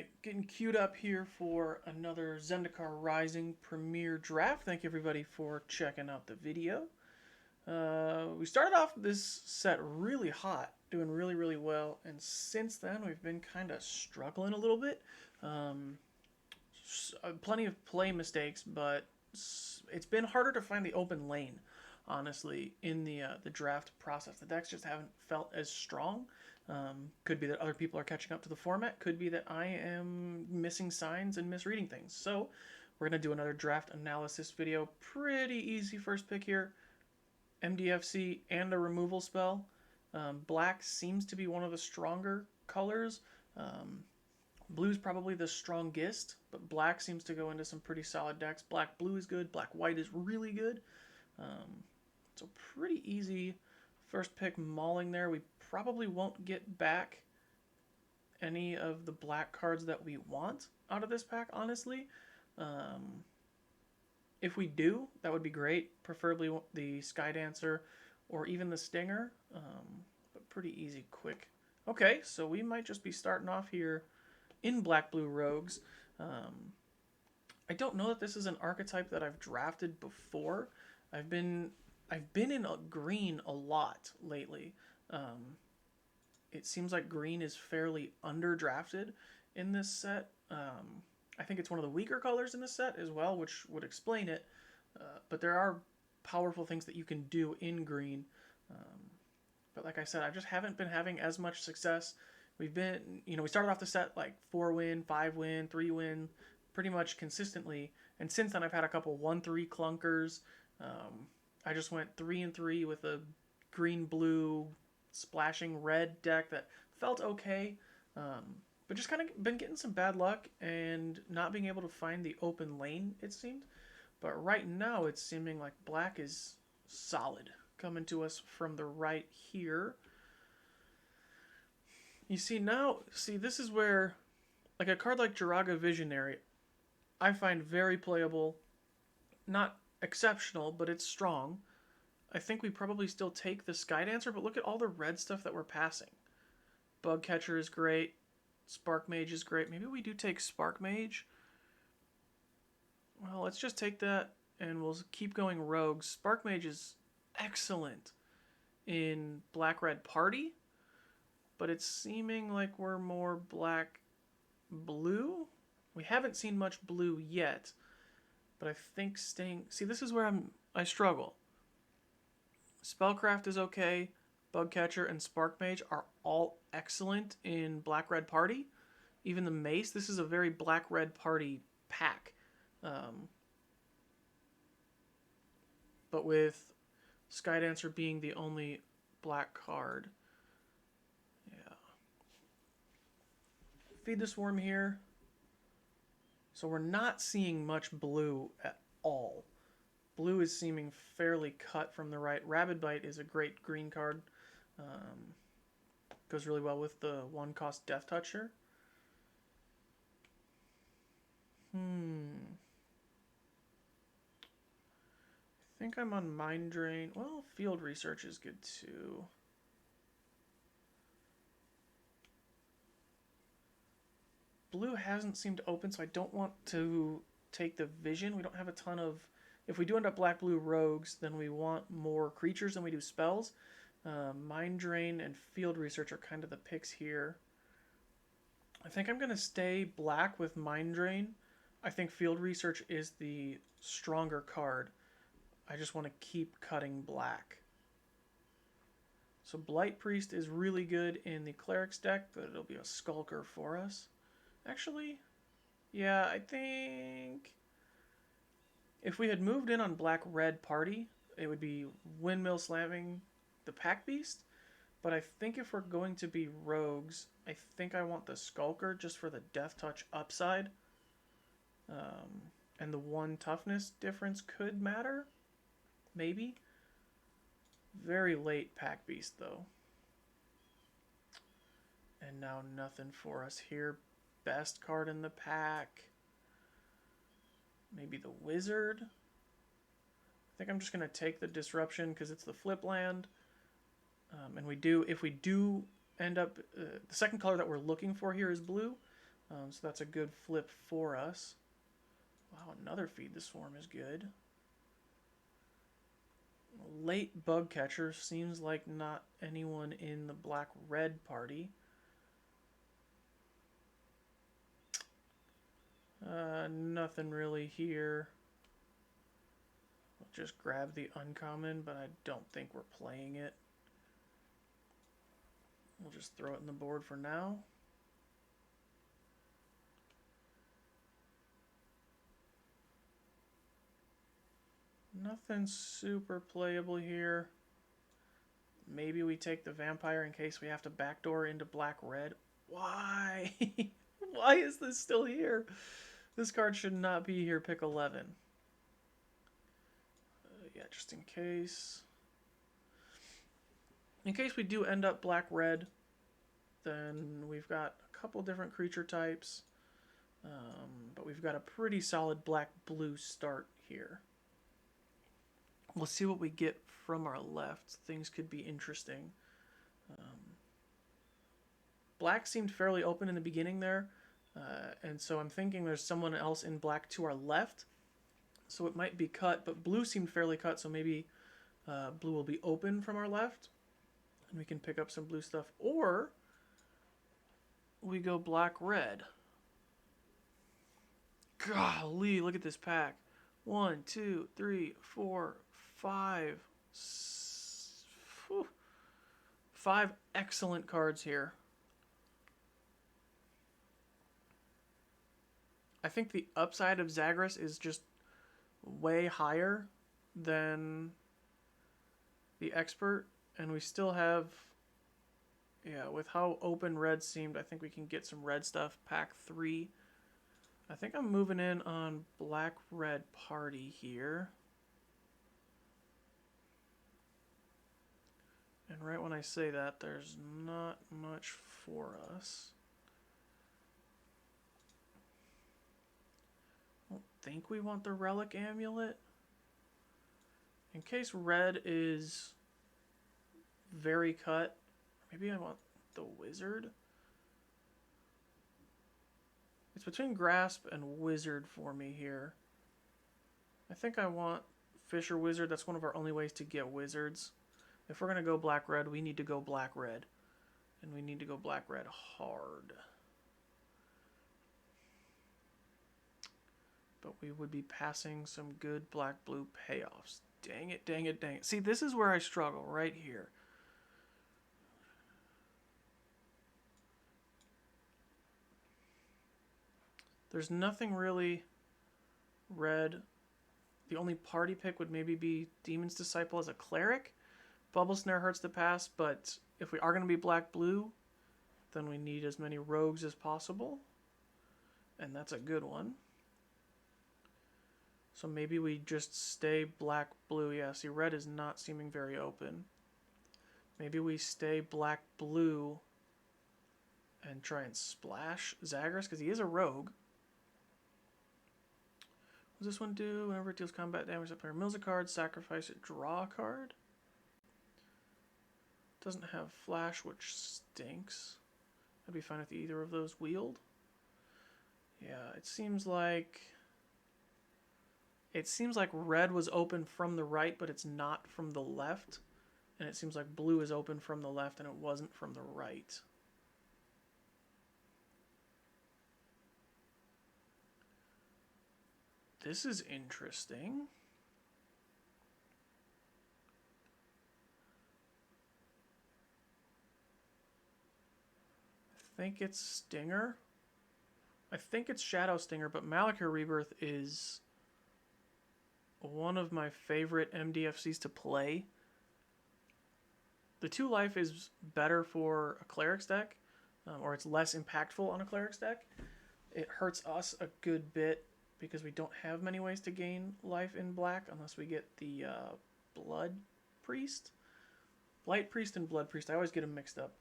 Alright, getting queued up here for another Zendikar Rising Premier Draft. Thank you everybody for checking out the video. We started off this set really hot, doing really well, and since then we've been kind of struggling a little bit. Plenty of play mistakes, but it's been harder to find the open lane, honestly, in the draft process. The decks just haven't felt as strong. Could be that other people are catching up to the format. Could be that I am missing signs and misreading things. So we're going to do another draft analysis video. Pretty easy first pick here. MDFC and a removal spell. Black seems to be one of the stronger colors. Blue's probably the strongest, but black seems to go into some pretty solid decks. Black-blue is good. Black-white is really good. So pretty easy first pick mauling there. We probably won't get back any of the black cards that we want out of this pack, honestly. If we do, that would be great. Preferably the Sky Dancer or even the Stinger, but pretty easy, quick. Okay, so we might just be starting off here in Black-Blue Rogues. I don't know that this is an archetype that I've drafted before. I've been in green a lot lately. It seems like green is fairly underdrafted in this set. I think it's one of the weaker colors in this set as well, which would explain it. But there are powerful things that you can do in green. But like I said, I just haven't been having as much success. We started off the set like 4-win, 5-win, 3-win, pretty much consistently. And since then, I've had a couple 1-3 clunkers. I just went 3-3 with a green-blue splashing red deck that felt okay. But just kind of been getting some bad luck and not being able to find the open lane, it seemed. But right now, it's seeming like black is solid coming to us from the right here. You see now, this is where, like a card like Jiraga Visionary, I find very playable. Not exceptional, but it's strong. I think we probably still take the Sky Dancer, but look at all the red stuff that we're passing. Bug Catcher is great. Spark Mage is great. Maybe we do take Spark Mage. Well, let's just take that and we'll keep going rogues. Spark Mage is excellent in Black-Red Party, but it's seeming like we're more black-blue. We haven't seen much blue yet, but I think staying... See, this is where I struggle. Spellcraft is okay. Bug Catcher and Spark Mage are all excellent in Black-Red Party. Even the Mace, this is a very Black-Red Party pack. But with Sky Dancer being the only black card. Yeah. Feed the Swarm here. So we're not seeing much blue at all. Blue is seeming fairly cut from the right. Rabid Bite is a great green card. Goes really well with the 1-cost Death Toucher. I think I'm on Mind Drain. Well, Field Research is good too. Blue hasn't seemed to open, so I don't want to take the Vision. We don't have a ton of... If we do end up Black-Blue Rogues, then we want more creatures than we do spells. Mind Drain and Field Research are kind of the picks here. I think I'm going to stay black with Mind Drain. I think Field Research is the stronger card. I just want to keep cutting black. So Blight Priest is really good in the Cleric's deck, but it'll be a Skulker for us. Actually, yeah, I think if we had moved in on Black-Red Party, it would be Windmill Slamming the Pack Beast. But I think if we're going to be rogues, I think I want the Skulker just for the Death Touch upside. And the 1 toughness difference could matter. Maybe. Very late Pack Beast, though. And now nothing for us here. Best card in the pack. Maybe the Wizard. I think I'm just going to take the Disruption because it's the flip land. And if we do end up... the second color that we're looking for here is blue. So that's a good flip for us. Wow, another Feed the Swarm is good. Late Bug Catcher seems like not anyone in the black-red party. Nothing really here. We'll just grab the uncommon, but I don't think we're playing it. We'll just throw it in the board for now. Nothing super playable here. Maybe we take the vampire in case we have to backdoor into black-red. Why? Why is this still here? This card should not be here, pick 11. Yeah, just in case. In case we do end up black-red, then we've got a couple different creature types. But we've got a pretty solid black-blue start here. We'll see what we get from our left. Things could be interesting. Black seemed fairly open in the beginning there. And so I'm thinking there's someone else in black to our left. So it might be cut, but blue seemed fairly cut, so maybe blue will be open from our left. And we can pick up some blue stuff. Or we go black-red. Golly, look at this pack. 1, 2, 3, 4, 5. 5 excellent cards here. I think the upside of Zagras is just way higher than the expert, and we still have, yeah, with how open red seemed, I think we can get some red stuff. Pack 3. I think I'm moving in on black-red party here. And right when I say that, there's not much for us. I don't think we want the Relic Amulet. In case red is very cut, maybe I want the Wizard. It's between Grasp and Wizard for me here. I think I want Fisher Wizard. That's one of our only ways to get wizards. If we're going to go black-red, we need to go black-red. And we need to go black-red hard. But we would be passing some good black-blue payoffs. Dang it, dang it, dang it. See, this is where I struggle, right here. There's nothing really red. The only party pick would maybe be Demon's Disciple as a cleric. Bubble Snare hurts to pass, but if we are going to be black-blue, then we need as many rogues as possible. And that's a good one. So maybe we just stay black-blue. Yeah, see, red is not seeming very open. Maybe we stay black-blue and try and splash Zagras, because he is a rogue. What does this one do? Whenever it deals combat damage, the player mills a card, sacrifice it, draw a card. Doesn't have flash, which stinks. I'd be fine with either of those wheeled. Yeah, it seems like red was open from the right, but it's not from the left. And it seems like blue is open from the left, and it wasn't from the right. This is interesting. I think it's Stinger. I think it's Shadow Stinger, but Malakir Rebirth is one of my favorite MDFCs to play. The 2 life is better for a Cleric's deck, or it's less impactful on a Cleric's deck. It hurts us a good bit because we don't have many ways to gain life in black unless we get the Blood Priest. Light Priest and Blood Priest, I always get them mixed up.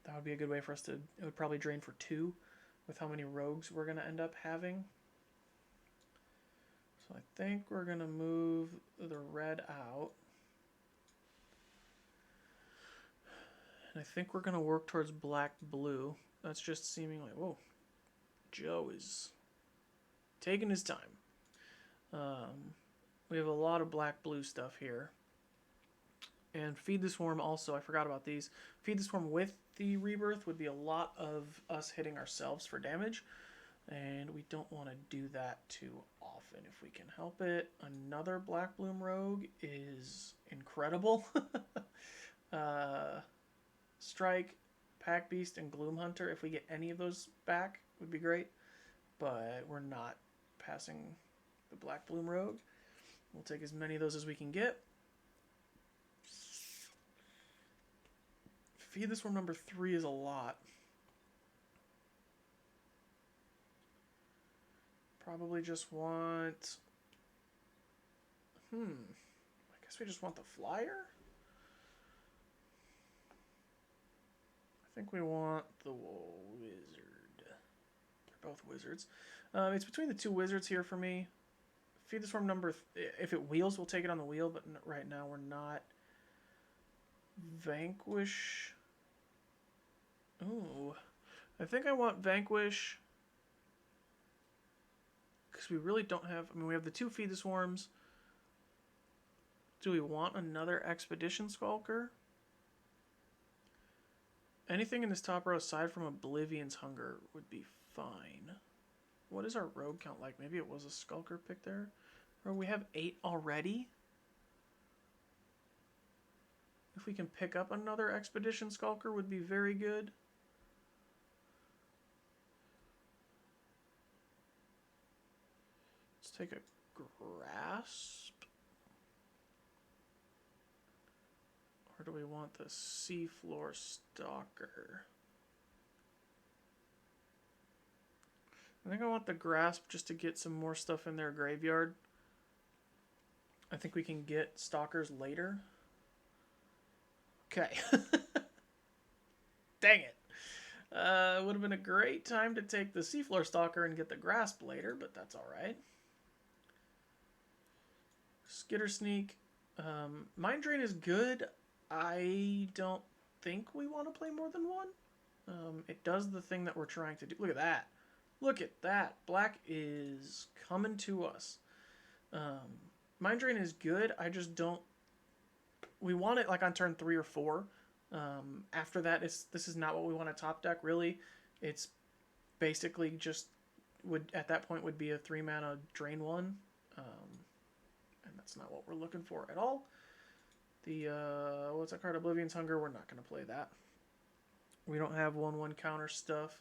That would be a good way for us to, it would probably drain for 2 with how many rogues we're going to end up having. So I think we're going to move the red out. And I think we're going to work towards black-blue. That's just seeming like, whoa, Joe is taking his time. We have a lot of black-blue stuff here. And Feed the Swarm also, I forgot about these. Feed the Swarm with the Rebirth would be a lot of us hitting ourselves for damage. And we don't want to do that too often if we can help it. Another Black Bloom Rogue is incredible. Strike, Pack Beast, and Gloom Hunter, if we get any of those back, would be great. But we're not passing the Black Bloom Rogue. We'll take as many of those as we can get. Feed the Swarm number 3 is a lot. Probably just want... I guess we just want the flyer? I think we want the wizard. They're both wizards. It's between the two wizards here for me. Feed the Swarm number... if it wheels, we'll take it on the wheel, but right now we're not. Vanquish... Ooh. I think I want Vanquish... because we really don't have... I mean, we have the 2 Feed the Swarms. Do we want another Expedition Skulker? Anything in this top row aside from Oblivion's Hunger would be fine. What is our rogue count like? Maybe it was a Skulker pick there. Or we have 8 already? If we can pick up another Expedition Skulker would be very good. Let's take a Grasp. Or do we want the Seafloor Stalker? I think I want the Grasp just to get some more stuff in their graveyard. I think we can get Stalkers later. Okay. Dang it. It would have been a great time to take the Seafloor Stalker and get the Grasp later, but that's alright. Skitter Sneak. Mind Drain is good. I don't think we want to play more than one. It does the thing that we're trying to do. Look at that. Look at that. Black is coming to us. Mind Drain is good. I just don't... We want it like on turn 3 or 4. After that, this is not what we want to top deck, really. It's basically just... at that point would be a 3-mana Drain 1. And that's not what we're looking for at all. The, what's that card? Oblivion's Hunger. We're not going to play that. We don't have 1/1 counter stuff.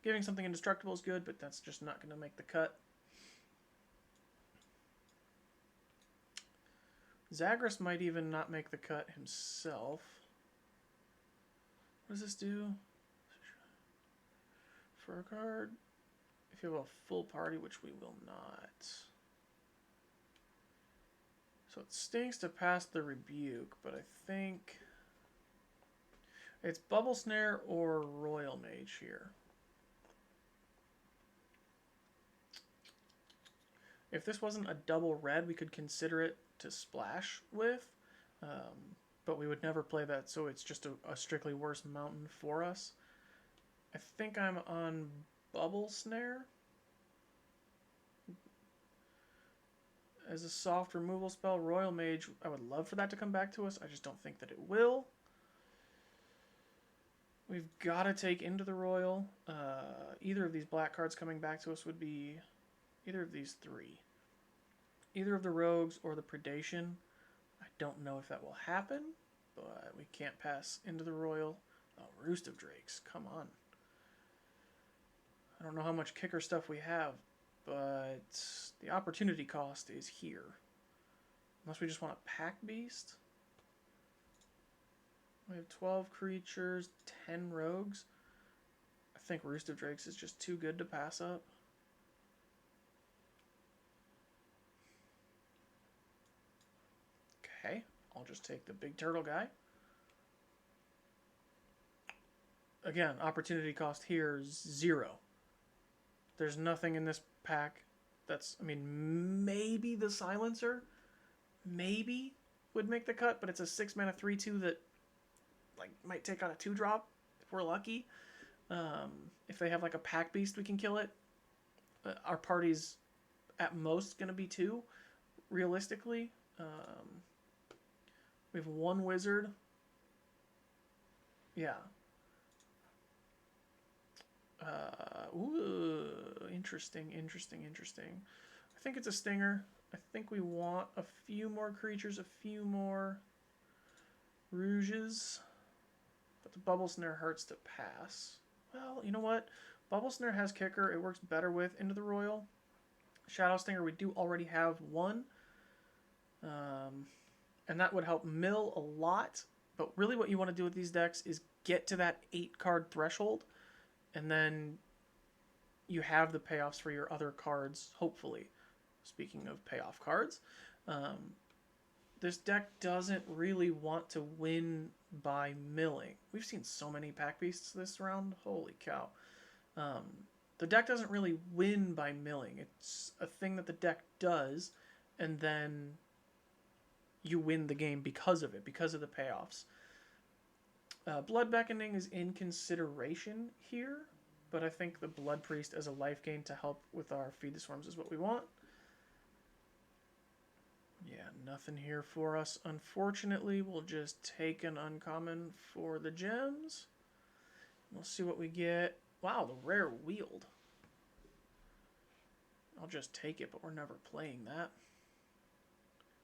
Giving something indestructible is good, but that's just not going to make the cut. Zagreus might even not make the cut himself. What does this do? For a card, if you have a full party, which we will not. So it stinks to pass the Rebuke, but I think it's Bubble Snare or Royal Mage here. If this wasn't a double red, we could consider it to splash with, but we would never play that, so it's just a strictly worse mountain for us. I think I'm on Bubble Snare as a soft removal spell. Royal Mage, I would love for that to come back to us. I just don't think that it will. We've got to take Into the Royal. Either of these black cards coming back to us would be either of these 3. Either of the Rogues or the Predation. I don't know if that will happen, but we can't pass Into the Royal. Oh, Roost of Drakes, come on. I don't know how much kicker stuff we have, but the opportunity cost is here. Unless we just want a Pack Beast. We have 12 creatures, 10 rogues. I think Roost of Drakes is just too good to pass up. Okay, I'll just take the big turtle guy. Again, opportunity cost here is 0. There's nothing in this pack that's... I mean, maybe the Silencer, maybe, would make the cut, but it's a 6-mana 3/2 that like might take out a 2-drop. we're lucky. If they have like a pack beast, we can kill it. Our party's at most going to be 2, realistically. We have 1 wizard. Yeah. Ooh, interesting. I think it's a stinger. I think we want a few more creatures, a few more rouges. But the bubble snare hurts to pass. Well, you know what? Bubble snare has kicker. It works better with Into the Royal. Shadow Stinger, we do already have 1. And that would help mill a lot. But really what you want to do with these decks is get to that 8-card threshold. And then you have the payoffs for your other cards, hopefully. Speaking of payoff cards. This deck doesn't really want to win by milling. We've seen so many pack beasts this round. Holy cow. The deck doesn't really win by milling. It's a thing that the deck does, and then you win the game because of it, because of the payoffs. Blood Beckoning is in consideration here, but I think the Blood Priest as a life gain to help with our Feed the Swarms is what we want. Yeah, nothing here for us. Unfortunately, we'll just take an uncommon for the gems. We'll see what we get. Wow, the rare Wield. I'll just take it, but we're never playing that.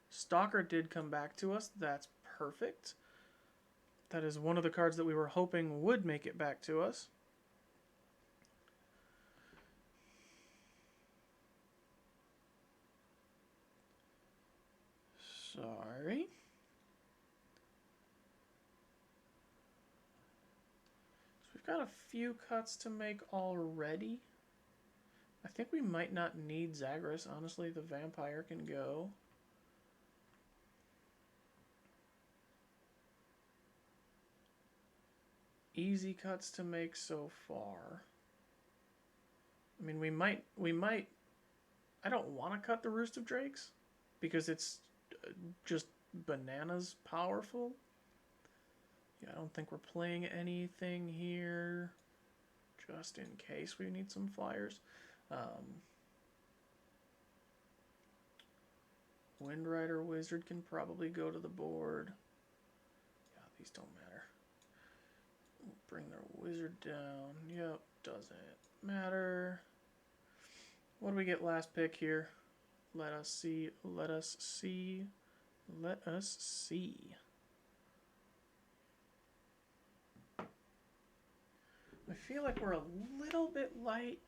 Stalker did come back to us. That's perfect. That is one of the cards that we were hoping would make it back to us. Sorry. So we've got a few cuts to make already. I think we might not need Zagreus. Honestly, the Vampire can go. Easy cuts to make so far. I mean, we might. I don't want to cut the Roost of Drakes because it's just bananas powerful. Yeah, I don't think we're playing anything here. Just in case we need some flyers. Windrider Wizard can probably go to the board. Yeah, these don't matter. We'll bring their wizard down. Yep, doesn't matter. What do we get last pick here? Let us see. Let us see. Let us see. I feel like we're a little bit light.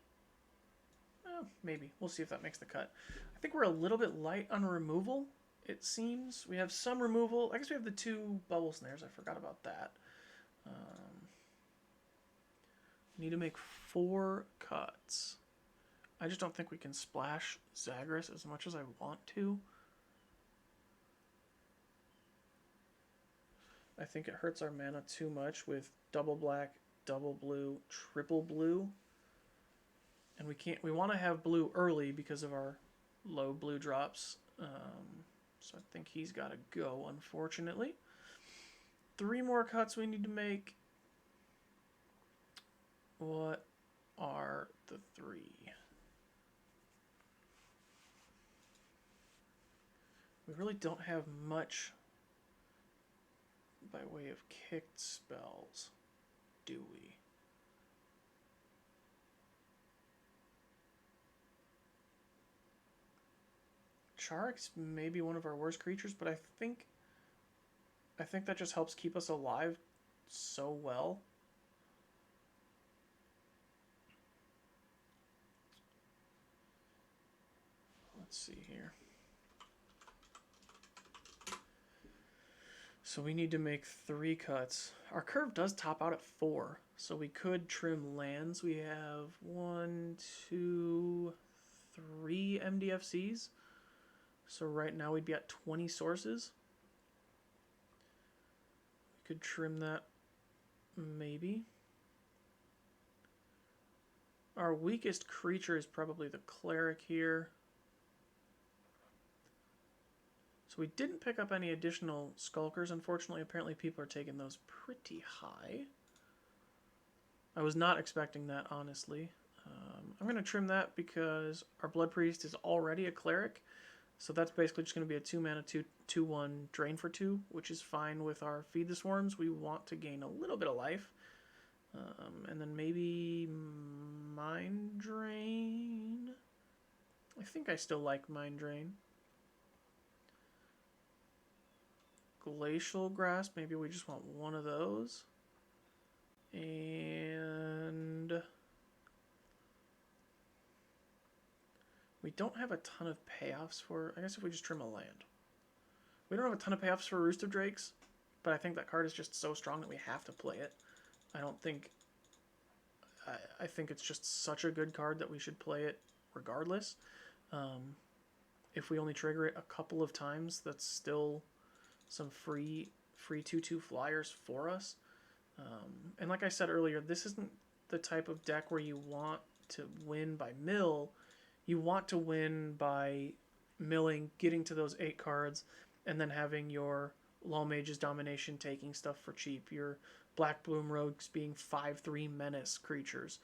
Well, maybe. We'll see if that makes the cut. I think we're a little bit light on removal, it seems. We have some removal. I guess we have the 2 bubble snares. I forgot about that. Need to make 4 cuts. I just don't think we can splash Zagreus as much as I want to. I think it hurts our mana too much with double black, double blue, triple blue. And we want to have blue early because of our low blue drops. So I think he's got to go, unfortunately. 3 more cuts we need to make. What are the 3? We really don't have much by way of kicked spells, do we? Charix may be one of our worst creatures, but I think that just helps keep us alive so well. Let's see here. So we need to make 3 cuts. Our curve does top out at 4, so we could trim lands. We have 1, 2, 3 MDFCs. So right now we'd be at 20 sources. We could trim that, maybe. Our weakest creature is probably the cleric here. So we didn't pick up any additional skulkers, unfortunately. Apparently people are taking those pretty high. I was not expecting that, honestly. I'm going to trim that because our Blood Priest is already a Cleric. So that's basically just going to be a 2-mana 2/1 Drain for 2, which is fine with our Feed the Swarms. We want to gain a little bit of life. And then maybe Mind Drain. I think I still like Mind Drain. Glacial Grasp, maybe we just want one of those. And we don't have a ton of payoffs for, I guess if we just trim a land. We don't have a ton of payoffs for Roost of Drakes, but I think that card is just so strong that we have to play it. I think it's just such a good card that we should play it regardless. If we only trigger it a couple of times, that's still some free 2/2 flyers for us. And like I said earlier, this isn't the type of deck where you want to win by mill. You want to win by milling, getting to those 8 cards, and then having your Law Mage's Domination taking stuff for cheap. Your Black Bloom Rogues being 5/3 menace creatures.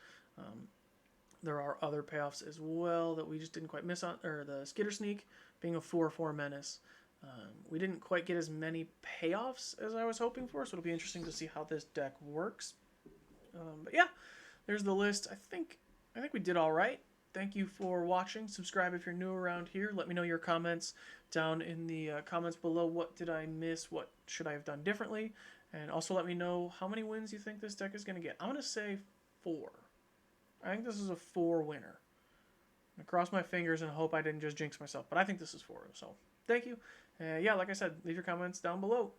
There are other payoffs as well that we just didn't quite miss on, or the Skitter Sneak being a 4/4 menace. We didn't quite get as many payoffs as I was hoping for, so it'll be interesting to see how this deck works. But yeah, there's the list. I think we did all right. Thank you for watching. Subscribe if you're new around here. Let me know your comments down in the comments below. What did I miss? What should I have done differently? And also let me know how many wins you think this deck is going to get. I'm going to say 4. I think this is a 4 winner. I cross my fingers and hope I didn't just jinx myself, but I think this is 4. So thank you. Yeah, like I said, leave your comments down below.